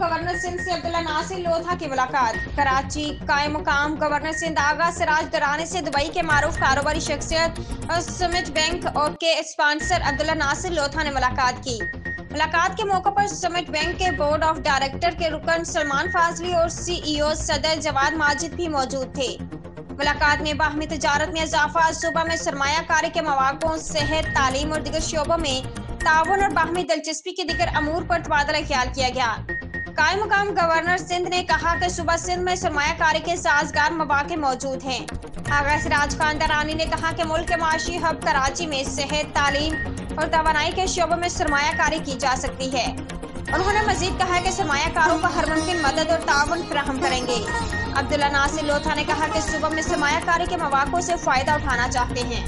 Governor Sindh से अब्दुल्ला नासिर लोधा की मुलाकात। कराची कायम मकाम गवर्नर सिंध आगा सिराज दरानी से दुबई के मारूफ कारोबारी शख्सियत और सुमित बैंक के स्पॉन्सर अब्दुल्ला नासिर लोधा ने मुलाकात की। मुलाकात के मौके पर सुमित बैंक के बोर्ड ऑफ डायरेक्टर के रुकन सलमान फाजली और CEO सदर जवाद माजिद भी मौजूद थे। मुलाकात में बाहमी तजारत में इजाफा, सूबा में सरमायाकारी के मौक़ों, सेहत, तालीम और दीगर शोबों में ताउन और बाहमी दिलचस्पी के दीगर अमूर पर तबादला ख्याल किया गया। कायम मकाम गवर्नर सिंध ने कहा कि सूबा सिंध में सरमायाकारी के साजगार मौक़े मौजूद हैं। आगा सिराज खान दरानी ने कहा कि मुल्क के माशी हब कराची में सेहत, तालीम और तवानाई के शोबों में सरमायाकारी की जा सकती है। उन्होंने मजीद कहा कि सरमायाकारों को हर मुमकिन मदद और ताउन फराहम करेंगे। अब्दुल्ला नासिर लोधा ने कहा कि सूबा में सरमायाकारी के मौक़ों से फ़ायदा उठाना चाहते हैं।